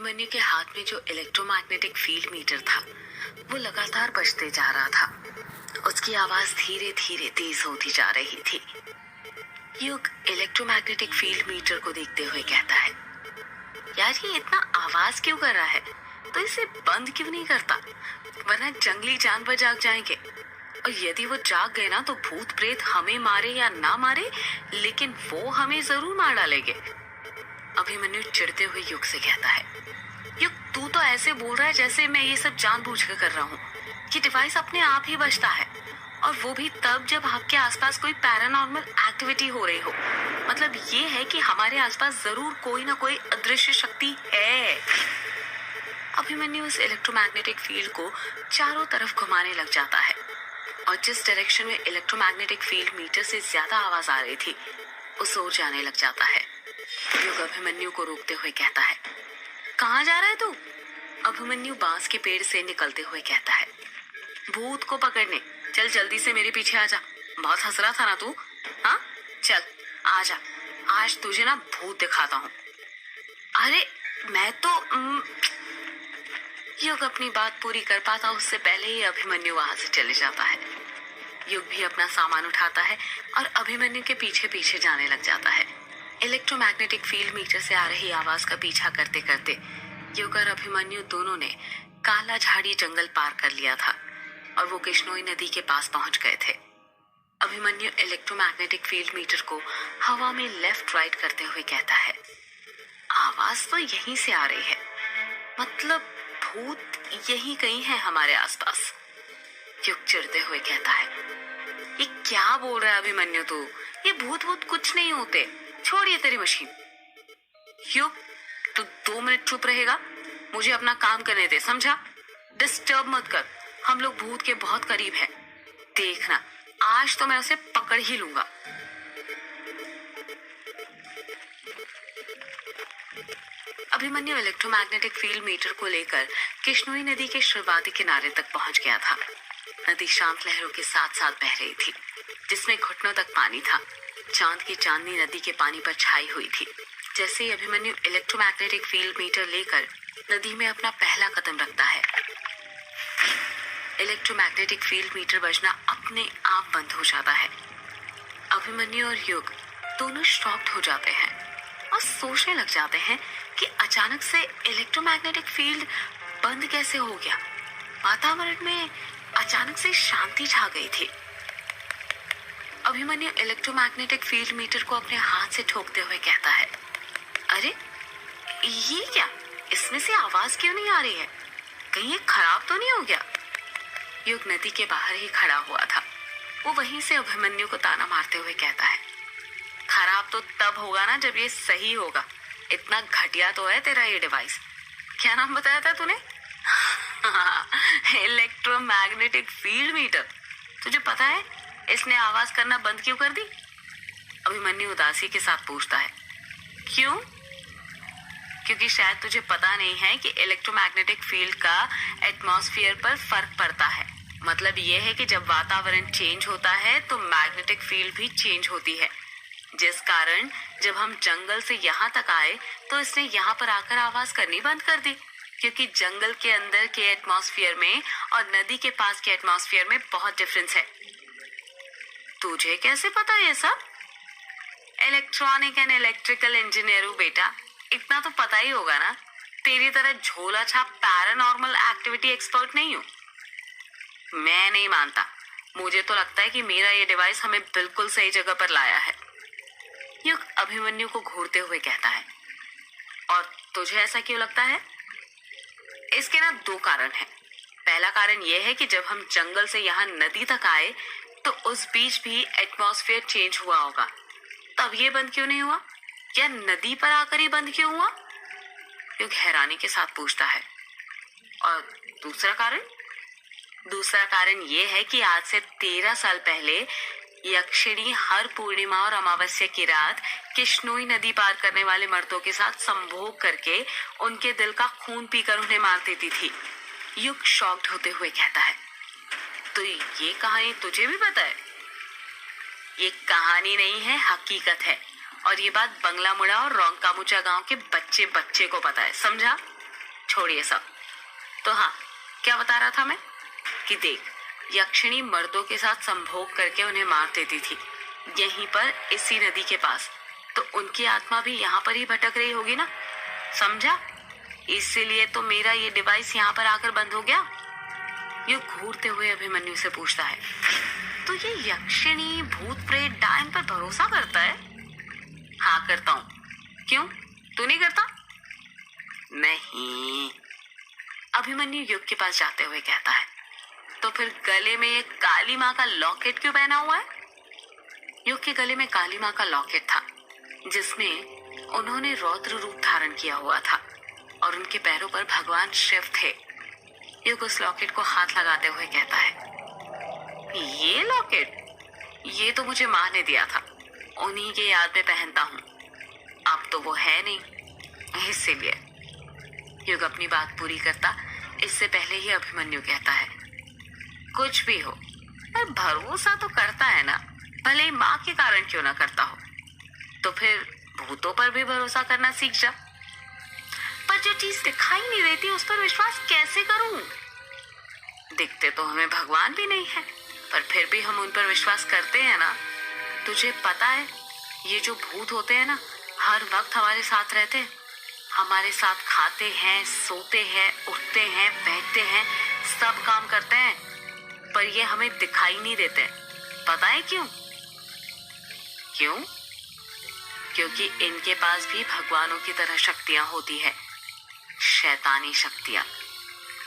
अभिमन्यु के हाथ में जो इलेक्ट्रोमैग्नेटिक फील्ड मीटर था वो लगातार बजते जा रहा था। उसकी आवाज धीरे धीरे तेज होती जा रही थी। युग इलेक्ट्रोमैग्नेटिक फील्ड मीटर को देखते हुए कहता है, यार ये इतना आवाज क्यों कर रहा है, तो इसे बंद क्यों नहीं करता, वरना जंगली जानवर जाग जाएंगे। और यदि वो जाग गए ना तो भूत प्रेत हमें मारे या ना मारे, लेकिन वो हमें जरूर मार डालेंगे। अभिमन्यु चिढ़ते हुए युग से कहता है, युग तू तो ऐसे बोल रहा है जैसे मैं ये सब जानबूझ कर कर रहा हूँ। ये डिवाइस अपने आप ही बजता है, और वो भी तब जब आपके आसपास कोई पैरानॉर्मल एक्टिविटी हो रही हो। मतलब ये है कि हमारे आसपास जरूर कोई ना कोई अदृश्य शक्ति है। अभिमन्यु इस इलेक्ट्रोमैग्नेटिक फील्ड को चारों तरफ घुमाने लग जाता है, और जिस डायरेक्शन में इलेक्ट्रोमैग्नेटिक फील्ड मीटर से ज्यादा आवाज आ रही थी उस ओर जाने लग जाता है। युग अभिमन्यु को रोकते हुए कहता है, कहाँ जा रहा है तू? अभिमन्यु बांस के पेड़ से निकलते हुए कहता है, भूत को पकड़ने। चल जल्दी से मेरे पीछे आ जा। बहुत हंस रहा था ना तू? हाँ चल आ जा, आज तुझे ना भूत दिखाता हूँ। अरे मैं तो युग अपनी बात पूरी कर पाता उससे पहले ही अभिमन्यु वहां से चले जाता है। युग भी अपना सामान उठाता है और अभिमन्यु के पीछे पीछे जाने लग जाता है। इलेक्ट्रोमैग्नेटिक फील्ड मीटर से आ रही आवाज का पीछा करते करते युग और अभिमन्यु दोनों ने काला झाड़ी जंगल पार कर लिया था और वो किश्नोई नदी के पास पहुंच गए थे। अभिमन्यु इलेक्ट्रोमैग्नेटिक फील्ड मीटर को हवा में लेफ्ट राइट करते हुए कहता है, आवाज तो यहीं से आ रही है, मतलब भूत यहीं कहीं है हमारे आसपास। युग चिढ़ते हुए कहता है, ये क्या बोल रहा है अभिमन्यु तू? ये भूत भूत कुछ नहीं होते, छोड़ ये तेरी मशीन। युग तू 2 मिनट चुप रहेगा? मुझे अपना काम करने दे, समझा? डिस्टर्ब मत कर, हम लोग भूत के बहुत करीब हैं। देखना आज तो मैं उसे पकड़ ही लूंगा। अभिमन्यु इलेक्ट्रोमैग्नेटिक फील्ड मीटर को लेकर किश्नोई नदी के शुरुआती किनारे तक पहुंच गया था। नदी शांत लहरों के साथ साथ बह रही थी, जिसमें घुटनों तक पानी था। चांद की चांदनी नदी के पानी पर छाई हुई थी। जैसे ही अभिमन्यु इलेक्ट्रोमैग्नेटिक फील्ड मीटर लेकर नदी में अपना पहला कदम रखता है, इलेक्ट्रोमैग्नेटिक फील्ड मीटर बजना अपने आप बंद हो जाता है। अभिमन्यु और युग दोनों शॉक्ड हो जाते हैं और सोचने लग जाते हैं कि अचानक से इलेक्ट्रोमैग्नेटिक फील्ड बंद कैसे हो गया। वातावरण में अचानक से शांति छा गई थी। अभिमन्यु इलेक्ट्रोमैग्नेटिक फील्ड मीटर को अपने हाथ से ठोकते हुए कहता है, अरे ये क्या, इसमें से आवाज क्यों नहीं आ रही है? कहीं ये खराब तो नहीं हो गया? युग नदी के बाहर ही खड़ा हुआ था। वो वहीं से अभिमन्यु को ताना मारते हुए कहता है, खराब तो तब होगा ना जब ये सही होगा। इतना घटिया तो है तेरा ये डिवाइस। क्या नाम बताया था तूने? Electromagnetic field meter. तुझे पता है इसने आवाज करना बंद क्यों कर दी? अभिमन्यु उदासी के साथ पूछता है, क्यों? क्योंकि शायद तुझे पता नहीं है कि इलेक्ट्रोमैग्नेटिक फील्ड का एटमॉस्फेयर पर फर्क पड़ता है। मतलब ये है कि जब वातावरण चेंज होता है तो मैग्नेटिक फील्ड भी चेंज होती है, जिस कारण जब हम जंगल से यहाँ तक आए तो इसने यहाँ पर आकर आवाज करनी बंद कर दी। क्योंकि जंगल के अंदर के एटमॉस्फेयर में और नदी के पास के एटमॉस्फेयर में बहुत डिफरेंस है। तुझे कैसे पता ये सब? इलेक्ट्रॉनिक एंड इलेक्ट्रिकल इंजीनियर हूँ बेटा, इतना तो पता ही होगा ना। तेरी तरह झोला छाप पैरानॉर्मल एक्टिविटी एक्सपर्ट नहीं हूँ। मैं नहीं मानता, मुझे तो लगता है कि मेरा ये डिवाइस हमें बिल्कुल सही जगह पर लाया है। युग अभिमन्यु को घूरते हुए कहता है, और तुझे ऐसा क्यों लगता है? इसके ना 2 कारण हैं। पहला कारण यह है कि जब हम जंगल से यहाँ नदी तक आए तो उस बीच भी एटमॉस्फेयर चेंज हुआ होगा, तब ये बंद क्यों नहीं हुआ? या नदी पर आकर ही बंद क्यों हुआ? युग हैरानी के साथ पूछता है। और दूसरा कारण ये है कि आज से 13 साल पहले यक्षिणी हर पूर्णिमा और अमावस्या की रात किश्नोई नदी पार करने वाले मर्दों के साथ संभोग करके उनके दिल का खून पीकर उन्हें मार देती थी। युग शॉक्ड होते हुए कहता है, तो ये कहानी तुझे भी पता है? ये कहानी नहीं है, हकीकत है। और ये बात बंगला मुड़ा और रोंकामुचा गांव के बच्चे को पता है, समझा? छोड़िए सब। तो हाँ, क्या बता रहा था मैं कि देख, यक्षिणी मर्दों के साथ संभोग करके उन्हें मार देती थी, यहीं पर इसी नदी के पास। तो उनकी आत्मा भी यहाँ पर ही भटक रही होगी ना, समझा? इसीलिए तो मेरा ये डिवाइस यहाँ पर आकर बंद हो गया। युग घूरते हुए अभिमन्यु से पूछता है, तो ये यक्षिणी भूत प्रेत डायन पर भरोसा करता है? हाँ करता हूँ। क्यों, तू नहीं करता? नहीं। अभिमन्यु युग के पास जाते हुए कहता है, तो फिर गले में ये काली माँ का लॉकेट क्यों पहना हुआ है? युग के गले में काली माँ का लॉकेट था, जिसमें उन्होंने रौद्र रूप धारण किया हुआ था और उनके पैरों पर भगवान शिव थे। युग उस लॉकेट को हाथ लगाते हुए कहता है, ये लॉकेट, ये तो मुझे माँ ने दिया था, उन्हीं के याद में पहनता हूँ। अब तो वो है नहीं, इसीलिए। युग अपनी बात पूरी करता इससे पहले ही अभिमन्यु कहता है, कुछ भी हो, पर भरोसा तो करता है ना, भले ही माँ के कारण क्यों ना करता हो। तो फिर भूतों पर भी भरोसा करना सीख जा। पर जो चीज दिखाई नहीं देती उस पर विश्वास कैसे करूं? दिखते तो हमें भगवान भी नहीं है, पर फिर भी हम उन पर विश्वास करते हैं ना। तुझे पता है, ये जो भूत होते हैं ना, हर वक्त हमारे साथ रहते हैं, हमारे साथ खाते हैं, सोते हैं, उठते हैं, बैठते हैं, सब काम करते हैं, पर ये हमें दिखाई नहीं देते। पता है क्यों? क्यों? क्योंकि इनके पास भी भगवानों की तरह शक्तियां होती है, शैतानी शक्तियां।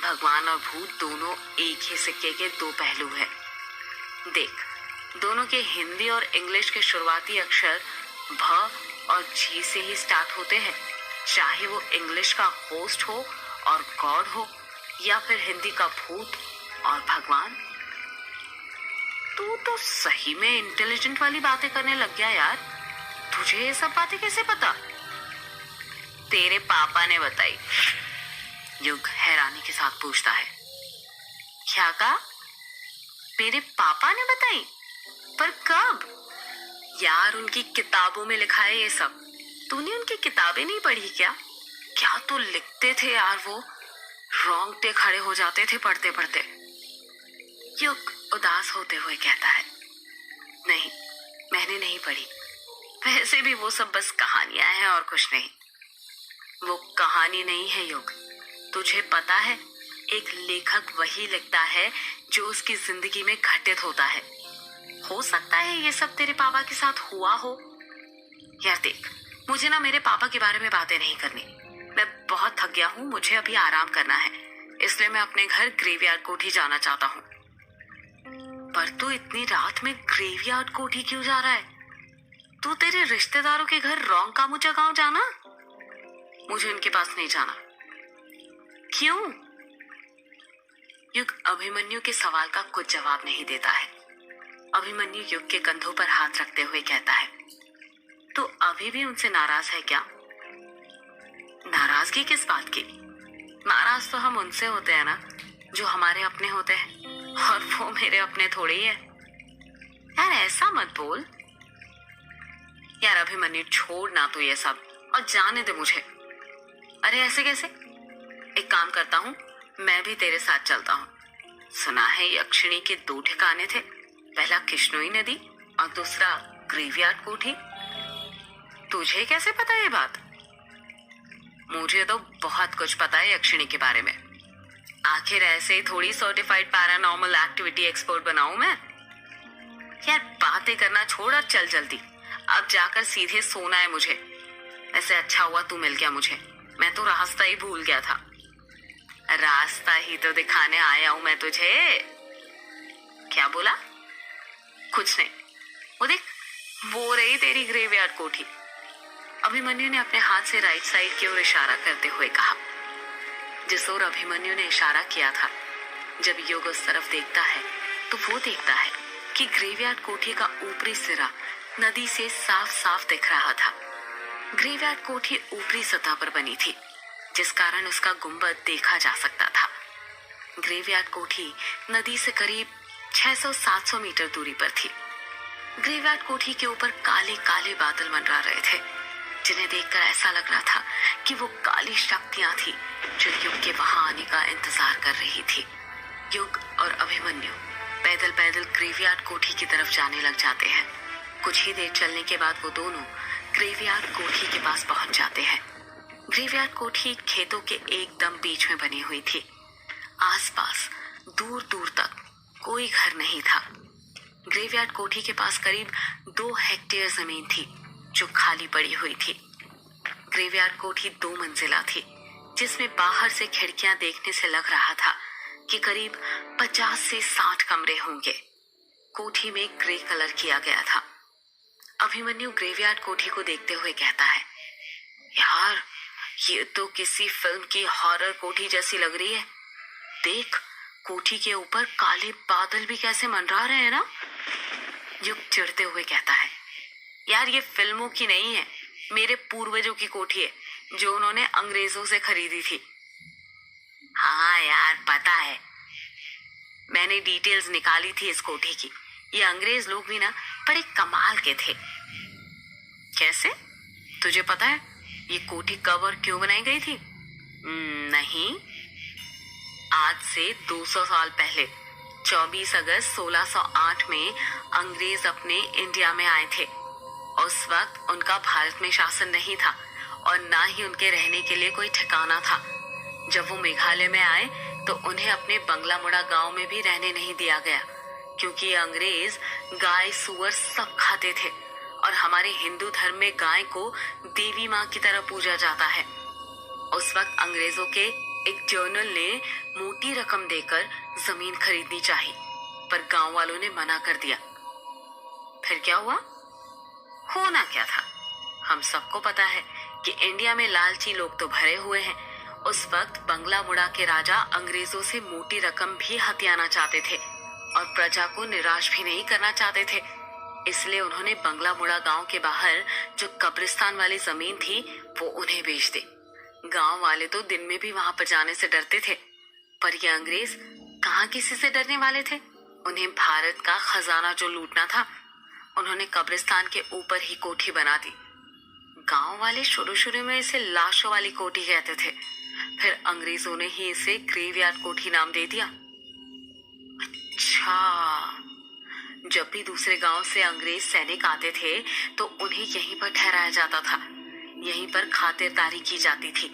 भगवान और भूत दोनों एक ही सिक्के के दो पहलू है। देख, दोनों के हिंदी और इंग्लिश के शुरुआती अक्षर भ और जी से ही स्टार्ट होते हैं, चाहे वो इंग्लिश का होस्ट हो और गॉड हो, या फिर हिंदी का भूत और भगवान। तू तो सही में इंटेलिजेंट वाली बातें करने लग गया यार। तुझे ये सब बातें कैसे पता? तेरे पापा ने बताई। युग हैरानी के साथ पूछता है, क्या कहा? मेरे पापा ने बताई? पर कब? यार, उनकी किताबों में लिखा है ये सब। तूने उनकी किताबें नहीं पढ़ी क्या? क्या तो लिखते थे यार वो, रोंगटे खड़े हो जाते थे पढ़ते पढ़ते। युग उदास होते हुए कहता है, नहीं, मैंने नहीं पढ़ी। वैसे भी वो सब बस कहानियां हैं और कुछ नहीं। वो कहानी नहीं है युग, तुझे पता है, एक लेखक वही लिखता है जो उसकी जिंदगी में घटित होता है। हो सकता है ये सब तेरे पापा के साथ हुआ हो। यार देख, मुझे ना मेरे पापा के बारे में बातें नहीं करनी। मैं बहुत थक गया हूँ, मुझे अभी आराम करना है, इसलिए मैं अपने घर ग्रेवयार्ड कोठी जाना चाहता हूँ। पर तू इतनी रात में ग्रेवयार्ड कोठी क्यों जा रहा है? तू तेरे रिश्तेदारों के घर रोंगकामुचा गांव जाना। मुझे उनके पास नहीं जाना। क्यों? युग अभिमन्यु के सवाल का कुछ जवाब नहीं देता है। अभिमन्यु युग के कंधों पर हाथ रखते हुए कहता है, तो अभी भी उनसे नाराज है क्या? नाराजगी किस बात की? नाराज तो हम उनसे होते हैं ना जो हमारे अपने होते हैं, और वो मेरे अपने थोड़े ही है। यार ऐसा मत बोल। यार अभिमन्यु, छोड़ ना तू ये सब और जाने दे मुझे। अरे ऐसे कैसे? एक काम करता हूँ, मैं भी तेरे साथ चलता हूँ। सुना है यक्षिणी के 2 ठिकाने थे, पहला किश्नोई नदी और दूसरा ग्रेवयार्ड कोठी। तुझे कैसे पता ये बात? मुझे तो बहुत कुछ पता है यक्षिणी के बारे में। आखिर ऐसे ही थोड़ी सर्टिफाइड पैरानॉर्मल एक्टिविटी एक्सपर्ट बनाऊं मैं। यार बातें करना छोड़ और चल जल्दी, अब जाकर सीधे सोना है मुझे। ऐसे अच्छा हुआ तू मिल गया मुझे, मैं तो रास्ता ही भूल गया था। रास्ता ही तो दिखाने आया हूं मैं तुझे। क्या बोला? कुछ नहीं, वो देख, वो रही तेरी ग्रेवयार्ड कोठी। अभिमन्यु ने अपने हाथ से राइट साइड की ओर इशारा करते हुए कहा। जिस ओर अभिमन्यु ने इशारा किया था, जब युग उस तरफ देखता है तो वो देखता है कि ग्रेवयार्ड कोठी का ऊपरी सिरा नदी से साफ साफ दिख रहा था। ग्रेवयार्ड कोठी ऊपरी सतह पर बनी थी, जिस कारण उसका गुंबद देखा जा सकता था। ग्रेवयार्ड कोठी नदी से करीब 600-700 मीटर दूरी पर थी। ग्रेवयार्ड कोठी के ऊपर काले काले बादल मंडरा रहे थे। जिन्हें देखकर ऐसा लग रहा था कि वो काली शक्तियां थी जो युग के वहां आने का इंतजार कर रही थी। युग और अभिमन्यु पैदल पैदल ग्रेवयार्ड कोठी की तरफ जाने लग जाते हैं। कुछ ही देर चलने के बाद वो दोनों ग्रेवयार्ड कोठी के पास पहुंच जाते हैं। ग्रेवयार्ड कोठी खेतों के एकदम बीच में बनी हुई थी। आसपास दूर दूर तक कोई घर नहीं था। ग्रेवयार्ड कोठी के पास करीब 2 हेक्टेयर जमीन थी जो खाली पड़ी हुई थी। ग्रेवयार्ड कोठी 2 मंजिला थी, जिसमें बाहर से खिड़कियां देखने से लग रहा था कि करीब 50 से 60 कमरे होंगे। कोठी में ग्रे कलर किया गया था। अभिमन्यु ग्रेवयार्ड कोठी को देखते हुए कहता है, यार ये तो किसी फिल्म की हॉरर कोठी जैसी लग रही है। देख, कोठी के ऊपर काले बादल भी कैसे मंडरा रहे हैं ना। युग चिढ़ते हुए कहता है, यार ये फिल्मों की नहीं है, मेरे पूर्वजों की कोठी है जो उन्होंने अंग्रेजों से खरीदी थी। हाँ यार पता है, मैंने डिटेल्स निकाली थी इस कोठी की। ये अंग्रेज लोग भी ना बड़े कमाल के थे। कैसे? तुझे पता है ये कोठी कब और क्यों बनाई गई थी? नहीं, आज से 200 साल पहले 24 अगस्त 1608 में अंग्रेज अपने इंडिया में आए थे। उस वक्त उनका भारत में शासन नहीं था और ना ही उनके रहने के लिए कोई ठिकाना था। जब वो मेघालय में आए तो उन्हें अपने बंगला मुड़ा गांव में भी रहने नहीं दिया गया, क्योंकि ये अंग्रेज गाय सुअर सब खाते थे और हमारे हिंदू धर्म में गाय को देवी माँ की तरह पूजा जाता है। उस वक्त अंग्रेजों के एक जर्नल ने मोटी रकम देकर जमीन खरीदनी चाहिए, पर गांव वालों ने मना कर दिया। फिर क्या हुआ? होना क्या था, हम सबको पता है कि इंडिया में लालची लोग तो भरे हुए हैं। उस वक्त बंगला मुड़ा के राजा अंग्रेजों से मोटी रकम भी हथियाना चाहते थे और प्रजा को निराश भी नहीं करना चाहते थे। इसलिए उन्होंने बंगला मुड़ा गांव के बाहर जो कब्रिस्तान वाली जमीन थी वो उन्हें बेच दी। गांव वाले तो दिन में भी वहां पर जाने से डरते थे, पर ये अंग्रेज कहाँ किसी से डरने वाले थे। उन्हें भारत का खजाना जो लूटना था, उन्होंने कब्रिस्तान के ऊपर ही कोठी बना दी। गांव वाले शुरू शुरू में इसे लाशों वाली कोठी कहते थे, फिर अंग्रेजों ने ही इसे ग्रेवयार्ड कोठी नाम दे दिया। अच्छा, जब भी दूसरे गांव से अंग्रेज सैनिक आते थे तो उन्हें यहीं पर ठहराया जाता था, यहीं पर खातिरदारी की जाती थी।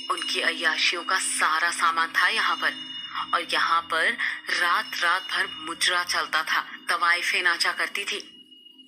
उनकी अय्याशियों का सारा सामान था यहाँ पर, और यहाँ पर रात रात भर मुजरा चलता था, तवाइफें नाचा करती थी।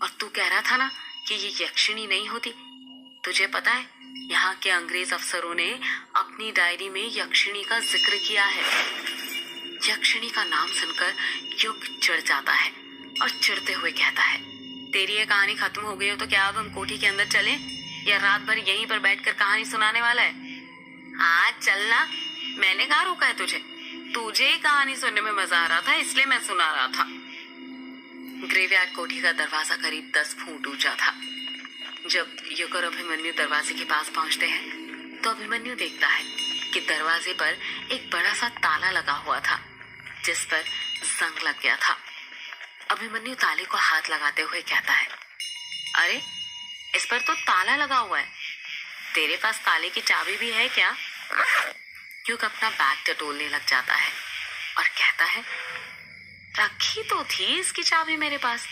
और तू कह रहा था ना कि ये यक्षिणी नहीं होती, तुझे पता है यहाँ के अंग्रेज अफसरों ने अपनी डायरी में यक्षिणी का जिक्र किया है। यक्षिणी का नाम सुनकर युग चिढ़ जाता है और चिढ़ते हुए कहता है, तेरी ये कहानी खत्म हो गई हो तो क्या अब हम कोठी के अंदर चलें, या रात भर यहीं पर बैठकर कहानी सुनाने वाला है? हाँ चलना, मैंने कहाँ रोका है तुझे? तुझे कहानी सुनने में मजा आ रहा था इसलिए मैं सुना रहा था। ग्रेवयार्ड कोठी का दरवाजा करीब 10 फुट ऊंचा था। जब युग और अभिमन्यु दरवाजे के पास पहुंचते हैं तो अभिमन्यु देखता है कि दरवाजे पर एक बड़ा सा ताला लगा हुआ था, जिस पर जंग लग गया था। अभिमन्यु ताले को हाथ लगाते हुए कहता है, अरे इस पर तो ताला लगा हुआ है, तेरे पास ताले की चाबी भी है क्या? युग अपना बैग टटोलने लग जाता है और कहता है, रखी तो थी इसकी चाबी मेरे पास,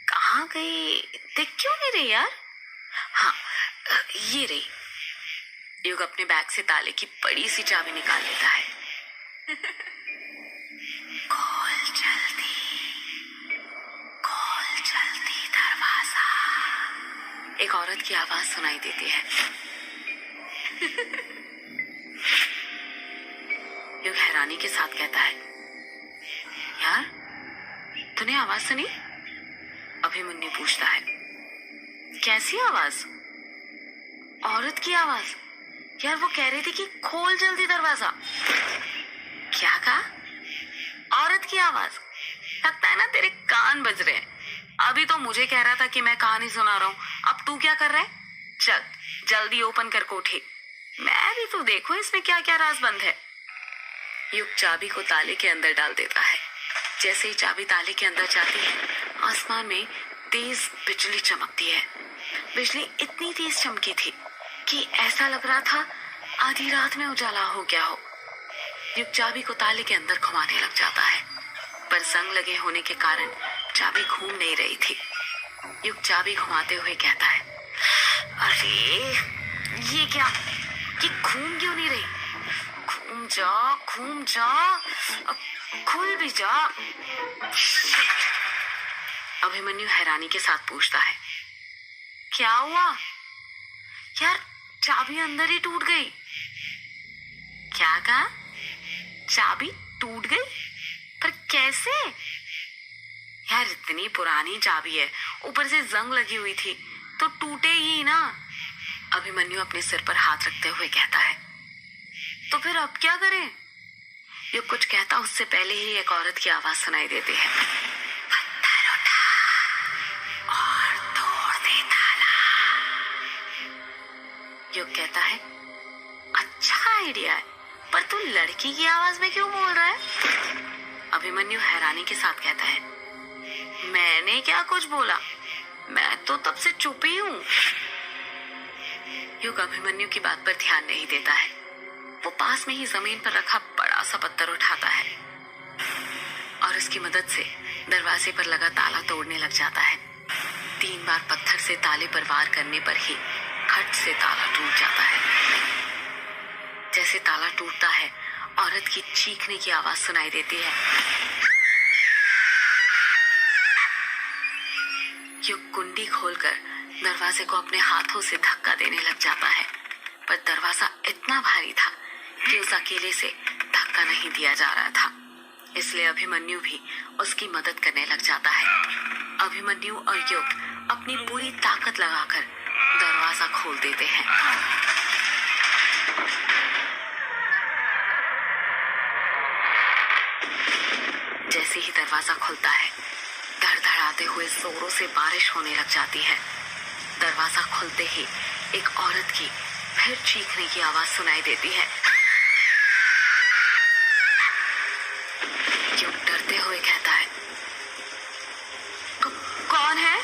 कहाँ गई? देख क्यों नहीं रही यार? हाँ ये रही। युग अपने बैग से ताले की बड़ी सी चाबी निकाल लेता है। खोल जल्दी दरवाजा, एक औरत की आवाज सुनाई देती है। युग हैरानी के साथ कहता है, यार तूने आवाज सुनी? अभिमन्यु पूछता है, कैसी आवाज? औरत की आवाज। यार वो कह रही थी कि खोल जल्दी दरवाजा। क्या कहा? औरत की आवाज। लगता है ना तेरे कान बज रहे हैं। अभी तो मुझे कह रहा था कि मैं कहानी सुना रहा हूँ, अब तू क्या कर रहा है? चल जल्दी ओपन कर कोठी, मैं भी तो देखूं इसमें क्या क्या राज बंद है। युग चाबी को ताले के अंदर डाल देता है। जैसे ही चाबी ताले के अंदर जाती है, आसमान में तेज बिजली चमकती है। बिजली इतनी तेज चमकी थी कि ऐसा लग रहा था आधी रात में उजाला हो गया हो। युग चाबी को ताले के अंदर घुमाने लग जाता है, पर जंग लगे होने के कारण चाबी घूम नहीं रही थी। युग चाबी घुमाते हुए कहता है, अरे ये क्या, ये घूम क्यों नहीं रही? घूम जा, अब खुल भी जा। अभिमन्यु हैरानी के साथ पूछता है, क्या हुआ यार? चाबी अंदर ही टूट गई। क्या कहा? चाबी टूट गई? पर कैसे यार? इतनी पुरानी चाबी है, ऊपर से जंग लगी हुई थी, तो टूटे ही ना। अभिमन्यु अपने सिर पर हाथ रखते हुए कहता है, तो फिर अब क्या करें? युग कुछ कहता उससे पहले ही एक औरत की आवाज सुनाई देती है, पत्थर उठा और तोड़ दे ताला। युग कहता है, अच्छा आइडिया है, पर तू लड़की की आवाज में क्यों बोल रहा है? अभिमन्यु हैरानी के साथ कहता है, मैंने क्या कुछ बोला, मैं तो तब से चुप ही हूं। युग अभिमन्यु की बात पर ध्यान नहीं देता है। वो पास में ही जमीन पर रखा बड़ा सा पत्थर उठाता है और उसकी मदद से दरवाजे पर लगा ताला तोड़ने लग जाता है। 3 बार पत्थर से ताले पर वार करने पर ही खट से ताला टूट जाता है। जैसे ताला टूटता है, औरत की चीखने की आवाज सुनाई देती है। युग कुंडी खोलकर दरवाजे को अपने हाथों से धक्का देने लग जाता है, पर दरवाजा इतना भारी था कि उस अकेले से धक्का नहीं दिया जा रहा था। इसलिए अभिमन्यु भी उसकी मदद करने लग जाता है। अभिमन्यु और युग अपनी पूरी ताकत लगाकर दरवाजा खोल देते हैं। जैसे ही दरवाजा खुलता है, धड़धड़ाते हुए जोरों से बारिश होने लग जाती है। दरवाजा खुलते ही एक औरत की फिर चीखने की आवाज सुनाई देती है। युग डरते हुए कहता है, कौन है?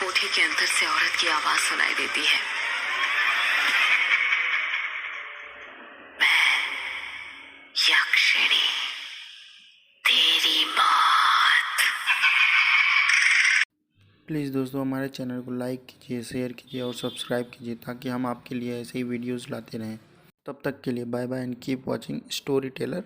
कोठी के अंदर से औरत की आवाज सुनाई देती है, मैं यक्षिणी, तेरी मौत। प्लीज़ दोस्तों हमारे चैनल को लाइक कीजिए, शेयर कीजिए और सब्सक्राइब कीजिए ताकि हम आपके लिए ऐसे ही वीडियोस लाते रहें। तब तक के लिए bye bye and keep watching story Taylor.